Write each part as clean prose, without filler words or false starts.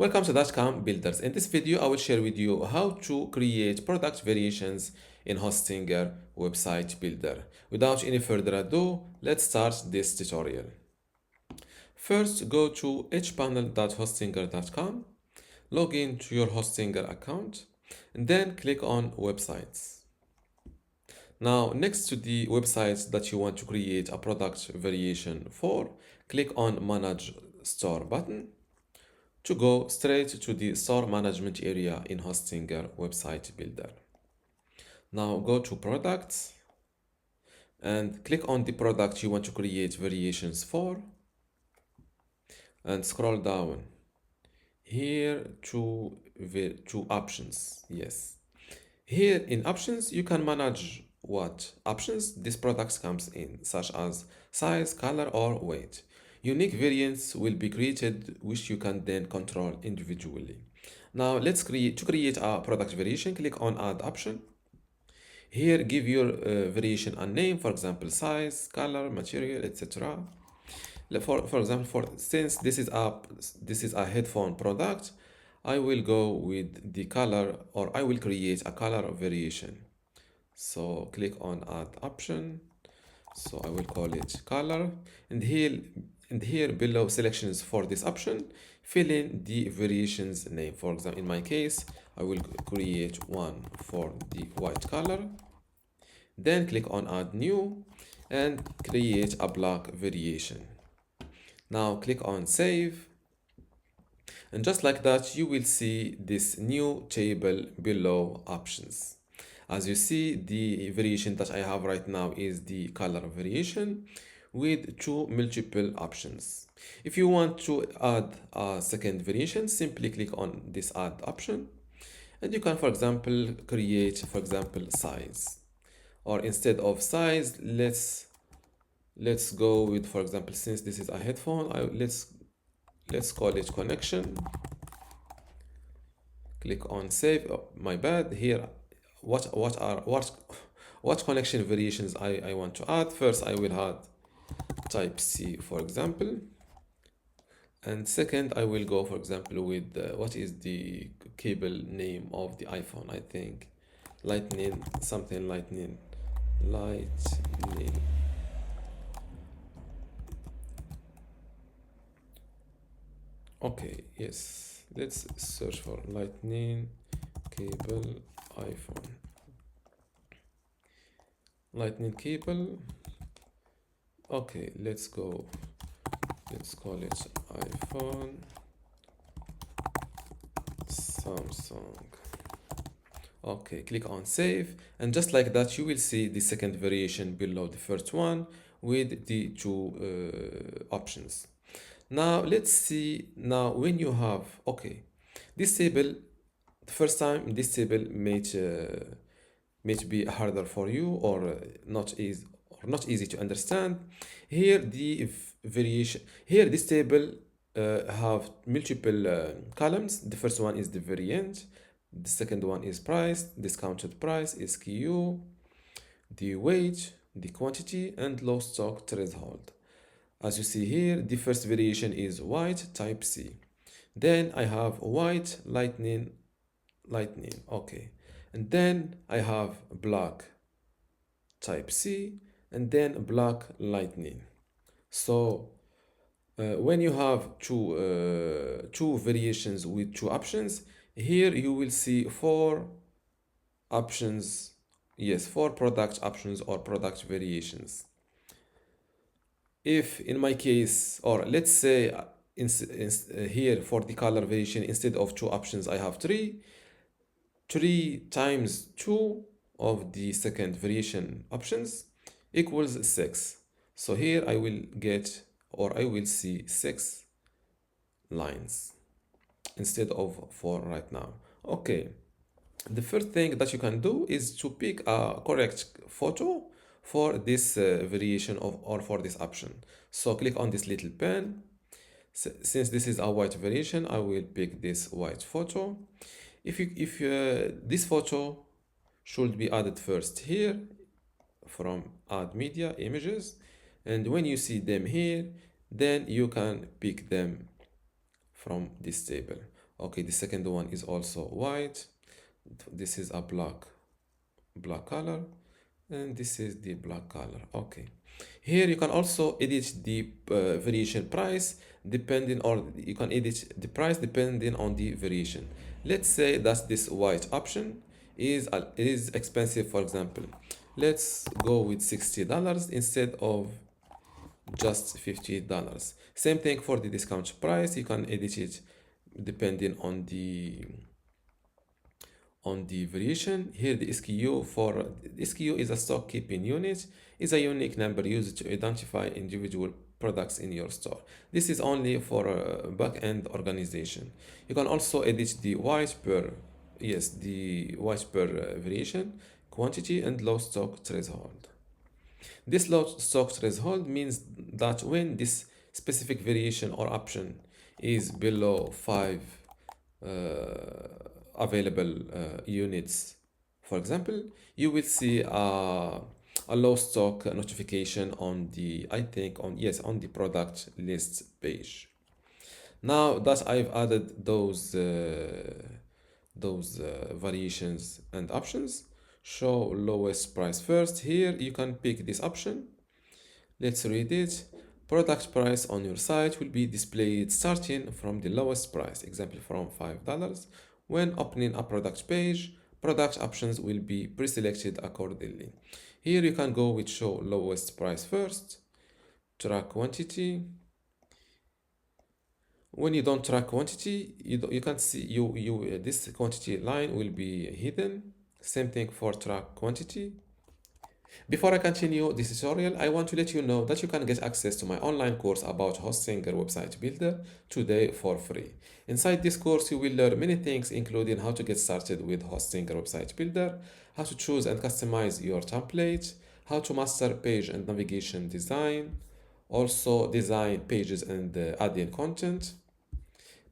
Welcome to dotcom builders. In this video, I will share with you how to create product variations in Hostinger website builder. Without any further ado, let's start this tutorial. First, go to hpanel.hostinger.com, log in to your Hostinger account, and then click on websites. Now, next to the websites that you want to create a product variation for, click on Manage Store button to go straight to the store management area in Hostinger website builder. Now go to products and click on the product you want to create variations for and scroll down here to options. Yes, here in options you can manage what options this product comes in, such as size, color, or weight. Unique variants will be created, which you can then control individually. Now let's create a product variation. Click on add option. Here give your variation a name, for example size, color, material, etc. For example, since this is a headphone product, I will go with the color, or I will create a color variation. So click on add option. So I will call it color, and here below selections for this option, fill in the variations name. For example, in my case, I will create one for the white color. Then click on add new and create a black variation. Now click on save. And just like that, you will see this new table below options. As you see, the variation that I have right now is the color variation with two multiple options. If you want to add a second variation, simply click on this add option. And you can, for example, create, for example, size. Or instead of size, let's go with, for example, since this is a headphone, let's call it connection. Click on save. Oh, my bad. Here, what connection variations I want to add. First, I will add type C, for example. And second, I will go, for example, with what is the cable name of the iPhone? I think lightning, something lightning. Okay, yes, let's search for lightning cable iPhone. Lightning cable. Okay, let's call it iPhone Samsung. Okay, click on save, and just like that you will see the second variation below the first one with the two options. Now let's see, now when you have, okay, this table, the first time this table may be harder for you, or not easy to understand. Here the variation, here this table have multiple columns. The first one is the variant, the second one is price, discounted price, SKU, the weight, the quantity, and low stock threshold. As you see here, the first variation is white type C. Then I have white lightning, okay. And then I have black type C, and then black lightning. So when you have two variations with two options, here you will see four options. Yes, four product options or product variations. If in my case, or let's say here for the color variation, instead of two options, I have three times two of the second variation options equals 6. So here I will get, or I will see 6 lines instead of 4 right now. Okay, the first thing that you can do is to pick a correct photo for this variation or for this option. So click on this little pen. Since this is a white variation, I will pick this white photo. If this photo should be added first here from add media images, and when you see them here, then you can pick them from this table. Okay, the second one is also white. This is a black color, and this is the black color. Okay, here you can also edit the variation price depending, or you can edit the price depending on the variation. Let's say that this white option is expensive. For example, let's go with $60 instead of just $50. Same thing for the discount price. You can edit it depending on the variation. Here the SKU for SKU is a stock keeping unit, is a unique number used to identify individual products in your store. This is only for back-end organization. You can also edit the white per variation, quantity, and low stock threshold. This low stock threshold means that when this specific variation or option is below 5 available units, for example, you will see a low stock notification on the, I think on the product list page. Now that I've added those variations and options, show lowest price first. Here you can pick this option. Let's read it. Product price on your site will be displayed starting from the lowest price, example from $5. When opening a product page, product options will be pre-selected accordingly. Here you can go with show lowest price first, track quantity. When you don't track quantity, you can see this quantity line will be hidden. Same thing for track quantity. Before I continue this tutorial, I want to let you know that you can get access to my online course about hosting a website builder today for free. Inside this course, you will learn many things, including how to get started with hosting a website builder, how to choose and customize your template, how to master page and navigation design, also design pages and add-in content,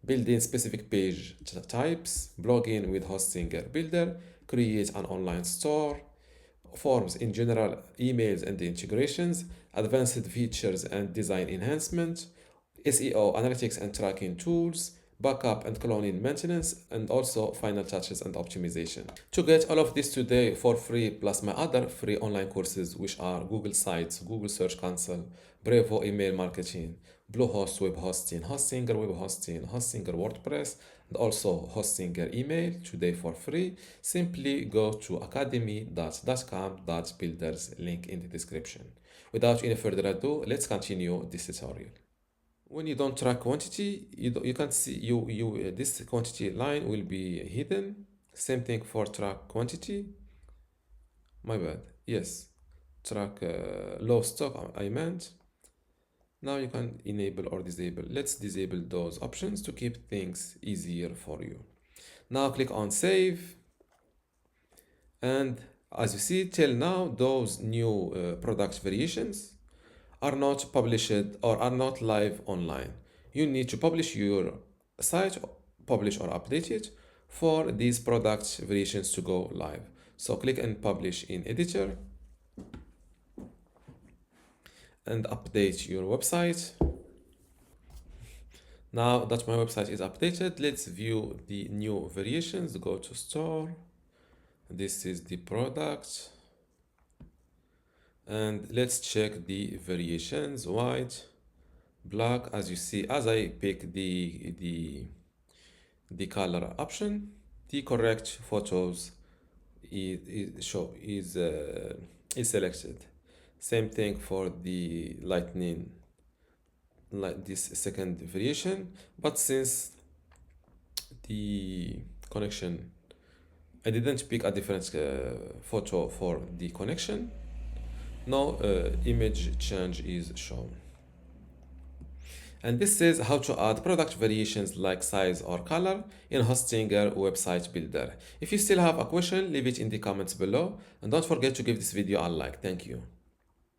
building specific page types, blogging with Hostinger Builder, create an online store, forms in general, emails and integrations, advanced features and design enhancement, SEO, analytics and tracking tools, backup and cloning maintenance, and also final touches and optimization. To get all of this today for free, plus my other free online courses, which are Google Sites, Google Search Console, Brevo email marketing, Bluehost web hosting, Hostinger web hosting, Hostinger WordPress, and also Hostinger email today for free, simply go to academy.dotcom.builders, link in the description. Without any further ado, let's continue this tutorial. When you don't track quantity, you can see this quantity line will be hidden. Same thing for track quantity. My bad. Yes, track low stock I meant. Now you can enable or disable. Let's disable those options to keep things easier for you. Now click on save. And as you see, till now, those new product variations are not published or are not live online. You need to publish your site, publish or update it for these product variations to go live. So click and publish in editor and update your website. Now that my website is updated, let's view the new variations. Go to store. This is the product. And let's check the variations, white, black. As you see, as I pick the color option, the correct photos is selected. Same thing for the lightning, like this second variation, but since the connection, I didn't pick a different photo for the connection. No image change is shown. And this is how to add product variations like size or color in Hostinger website builder. If you still have a question, leave it in the comments below, and don't forget to give this video a like. Thank you.